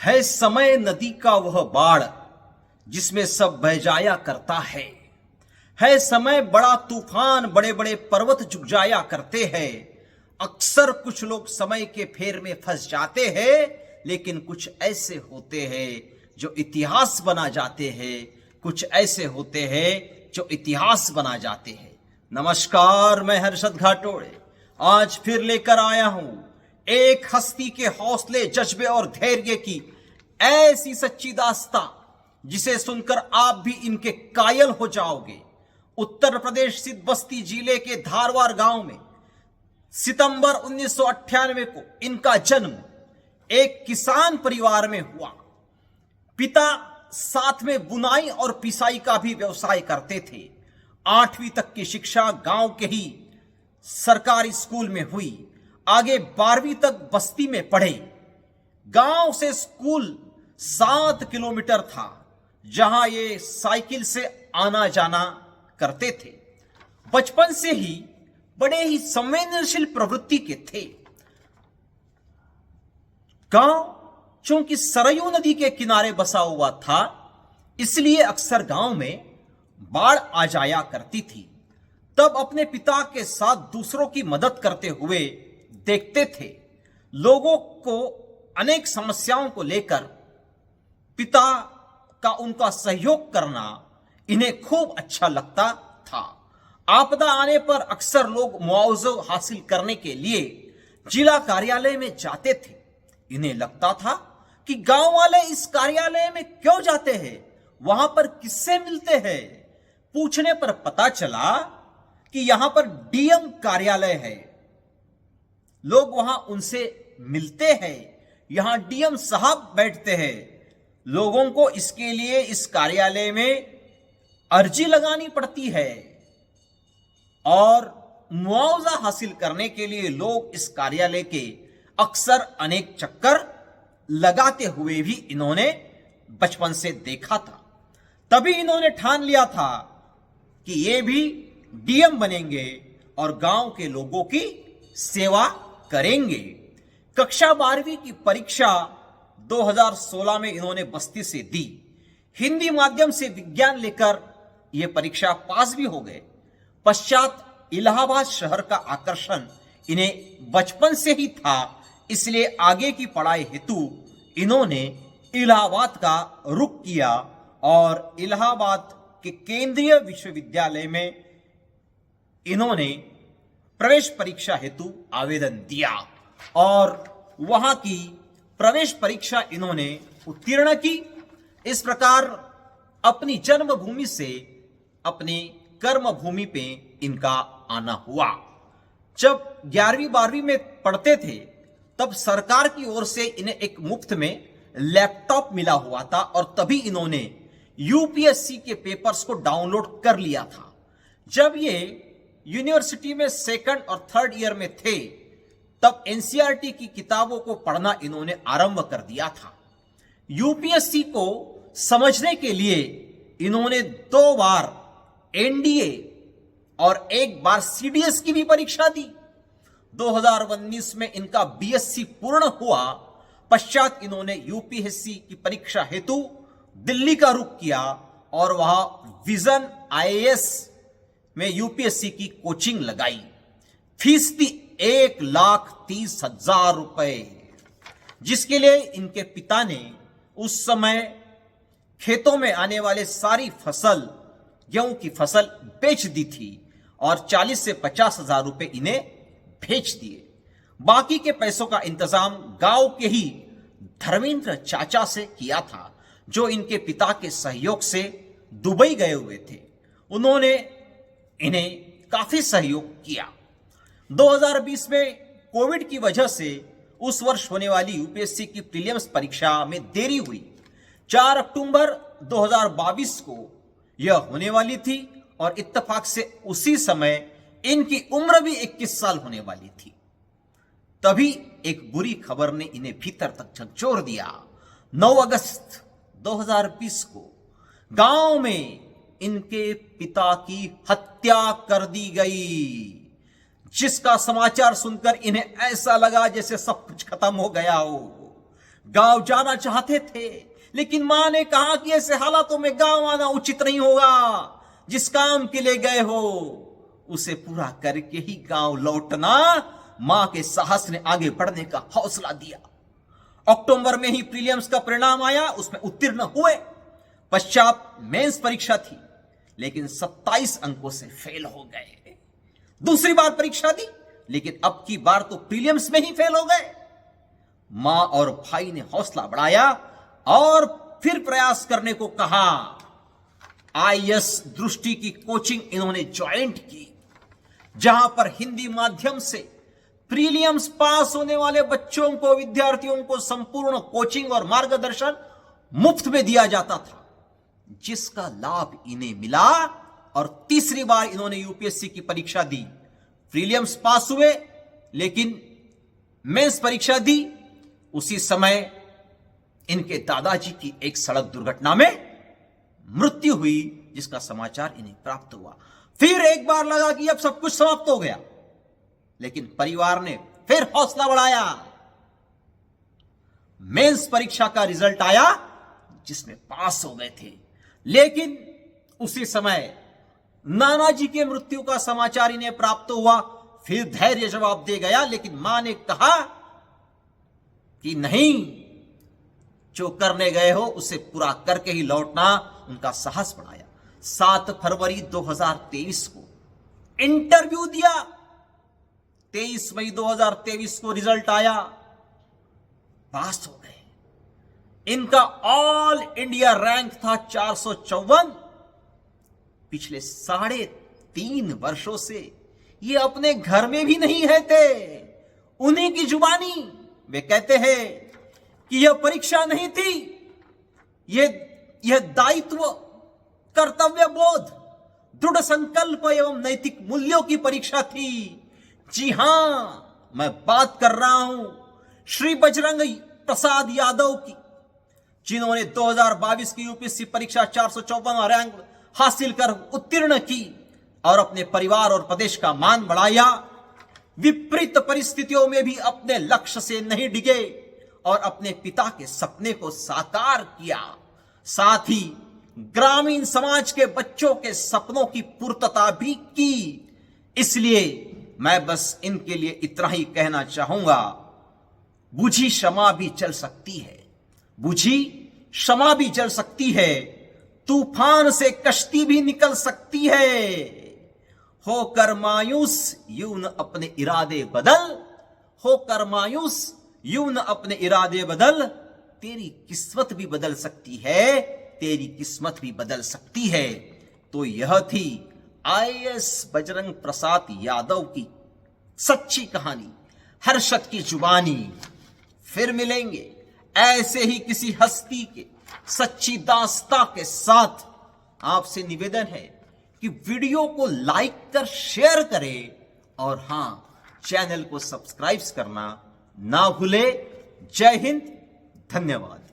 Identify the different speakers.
Speaker 1: है समय नदी का वह बाढ़ जिसमें सब बह जाया करता है समय बड़ा तूफान, बड़े बड़े पर्वत झुक जाया करते हैं। अक्सर कुछ लोग समय के फेर में फंस जाते हैं, लेकिन कुछ ऐसे होते हैं जो इतिहास बना जाते हैं, कुछ ऐसे होते हैं जो इतिहास बना जाते हैं। नमस्कार, मैं हर्षद घाटोड़े आज फिर लेकर आया हूं एक हस्ती के हौसले, जज्बे और धैर्य की ऐसी सच्ची दास्तां जिसे सुनकर आप भी इनके कायल हो जाओगे। उत्तर प्रदेश स्थित बस्ती जिले के धारवाड़ गांव में सितंबर 1998 को इनका जन्म एक किसान परिवार में हुआ। पिता साथ में बुनाई और पिसाई का भी व्यवसाय करते थे। 8वीं तक की शिक्षा गांव के ही सरकारी स्कूल में हुई। आगे 12वीं तक बस्ती में पढ़े। गांव से स्कूल 7 किलोमीटर था, जहां ये साइकिल से आना जाना करते थे। बचपन से ही बड़े ही संवेदनशील प्रवृत्ति के थे। गांव चूंकि सरयू नदी के किनारे बसा हुआ था, इसलिए अक्सर गांव में बाढ़ आ जाया करती थी। तब अपने पिता के साथ दूसरों की मदद करते हुए देखते थे। लोगों को अनेक समस्याओं को लेकर पिता का उनका सहयोग करना इन्हें खूब अच्छा लगता था। आपदा आने पर अक्सर लोग मुआवजा हासिल करने के लिए जिला कार्यालय में जाते थे। इन्हें लगता था कि गांव वाले इस कार्यालय में क्यों जाते हैं, वहां पर किससे मिलते हैं। पूछने पर पता चला कि यहां पर डीएम कार्यालय है। लोग वहां उनसे मिलते हैं। यहां डीएम साहब बैठते हैं। लोगों को इसके लिए इस कार्यालय में अर्जी लगानी पड़ती है और मुआवजा हासिल करने के लिए लोग इस कार्यालय के अक्सर अनेक चक्कर लगाते हुए भी इन्होंने बचपन से देखा था। तभी इन्होंने ठान लिया था कि ये भी डीएम बनेंगे और गांव के लोगों की सेवा करेंगे। कक्षा 12वीं की परीक्षा 2016 में इन्होंने बस्ती से दी। हिंदी माध्यम से विज्ञान लेकर यह परीक्षा पास भी हो गए। पश्चात इलाहाबाद शहर का आकर्षण इन्हें बचपन से ही था, इसलिए आगे की पढ़ाई हेतु इन्होंने इलाहाबाद का रुख किया और इलाहाबाद के केंद्रीय विश्वविद्यालय में इन्होंने प्रवेश परीक्षा हेतु आवेदन दिया और वहां की प्रवेश परीक्षा इन्होंने उत्तीर्ण की। इस प्रकार अपनी जन्मभूमि से अपनी कर्म भूमि पे इनका आना हुआ। जब 11वीं 12वीं में पढ़ते थे, तब सरकार की ओर से इन्हें एक मुफ्त में लैपटॉप मिला हुआ था और तभी इन्होंने यूपीएससी के पेपर्स को डाउनलोड कर लिया था। जब ये यूनिवर्सिटी में 2nd और 3rd ईयर में थे, तब एनसीईआरटी की किताबों को पढ़ना इन्होंने आरंभ कर दिया था। यूपीएससी को समझने के लिए इन्होंने 2 बार एनडीए और 1 बार सीडीएस की भी परीक्षा दी। 2019 में इनका बीएससी पूर्ण हुआ। पश्चात इन्होंने यूपीएससी की परीक्षा हेतु दिल्ली का रुख किया और वहां विजन आईएएस में यूपीएससी की कोचिंग लगाई। फीस थी 1,30,000 रुपए, जिसके लिए इनके पिता ने उस समय खेतों में आने वाले सारी फसल, गेहूं की फसल बेच दी थी और 40 से 50,000 रुपए इन्हें भेज दिए। बाकी के पैसों का इंतजाम गांव के ही धर्मेंद्र चाचा से किया था, जो इनके पिता के सहयोग से दुबई गए हुए थे। उन्होंने इन्हें काफी सहयोग किया। 2020 में कोविड की वजह से उस वर्ष होने वाली यूपीएससी की प्रीलिम्स परीक्षा में देरी हुई। 4 अक्टूबर 2022 को यह होने वाली थी और इत्तेफाक से उसी समय इनकी उम्र भी 21 साल होने वाली थी। तभी एक बुरी खबर ने इन्हें भीतर तक झकझोर दिया। 9 अगस्त 2020 को गांव में इनके पिता की हत्या कर दी गई, जिसका समाचार सुनकर इन्हें ऐसा लगा जैसे सब कुछ खत्म हो गया हो। गांव जाना चाहते थे, लेकिन मां ने कहा कि ऐसे हालातों में गांव आना उचित नहीं होगा। जिस काम के लिए गए हो उसे पूरा करके ही गांव लौटना। मां के साहस ने आगे बढ़ने का हौसला दिया। अक्टूबर में ही प्रीलिम्स का परिणाम आया, उसमें उत्तीर्ण हुए। पश्चात मेंस परीक्षा थी, लेकिन 27 अंकों से फेल हो गए। दूसरी बार परीक्षा दी, लेकिन अब की बार तो प्रीलिम्स में ही फेल हो गए। मां और भाई ने हौसला बढ़ाया और फिर प्रयास करने को कहा। आईएएस दृष्टि की कोचिंग इन्होंने ज्वाइंट की, जहां पर हिंदी माध्यम से प्रीलिम्स पास होने वाले बच्चों को, विद्यार्थियों को संपूर्ण कोचिंग और मार्गदर्शन मुफ्त में दिया जाता था, जिसका लाभ इन्हें मिला। और तीसरी बार इन्होंने यूपीएससी की परीक्षा दी। प्रीलिम्स पास हुए, लेकिन मेंस परीक्षा दी। उसी समय इनके दादाजी की एक सड़क दुर्घटना में मृत्यु हुई, जिसका समाचार इन्हें प्राप्त हुआ। फिर एक बार लगा कि अब सब कुछ समाप्त हो गया, लेकिन परिवार ने फिर हौसला बढ़ाया। मेंस परीक्षा का रिजल्ट आया, जिसमें पास हो गए थे, लेकिन उसी समय नानाजी के मृत्यु का समाचार इन्हें प्राप्त हुआ। फिर धैर्य जवाब दे गया, लेकिन मां ने कहा कि नहीं, जो करने गए हो उसे पूरा करके ही लौटना। उनका साहस बढ़ाया। 7 फरवरी 2023 को इंटरव्यू दिया। 23 मई 2023 को रिजल्ट आया, पास हो गए। इनका ऑल इंडिया रैंक था 454। पिछले 3.5 वर्षों से ये अपने घर में भी नहीं रहते। उन्हीं की जुबानी वे कहते हैं कि यह परीक्षा नहीं थी, यह दायित्व, कर्तव्य बोध, दृढ़ संकल्प एवं नैतिक मूल्यों की परीक्षा थी। जी हां, मैं बात कर रहा हूं श्री बजरंग प्रसाद यादव की, जिन्होंने 2022 की यूपीएससी परीक्षा 454वां रैंक हासिल कर उत्तीर्ण की और अपने परिवार और प्रदेश का मान बढ़ाया। विपरीत परिस्थितियों में भी अपने लक्ष्य से नहीं डिगे और अपने पिता के सपने को साकार किया। साथ ही ग्रामीण समाज के बच्चों के सपनों की पूर्तता भी की। इसलिए मैं बस इनके लिए इतना ही कहना चाहूंगा, बुझी क्षमा भी चल सकती है, बुझी क्षमा भी चल सकती है, तूफान से कश्ती भी निकल सकती है। होकर मायूस यूं न अपने इरादे बदल, होकर मायूस यूं न अपने इरादे बदल, तेरी किस्मत भी बदल सकती है, तेरी किस्मत भी बदल सकती है। तो यह थी आईएएस बजरंग प्रसाद यादव की सच्ची कहानी, हर्षद की जुबानी। फिर मिलेंगे ऐसे ही किसी हस्ती के सच्ची दास्तां के साथ। आपसे निवेदन है कि वीडियो को लाइक कर शेयर करें और हां, चैनल को सब्सक्राइब करना ना भूले। जय हिंद, धन्यवाद।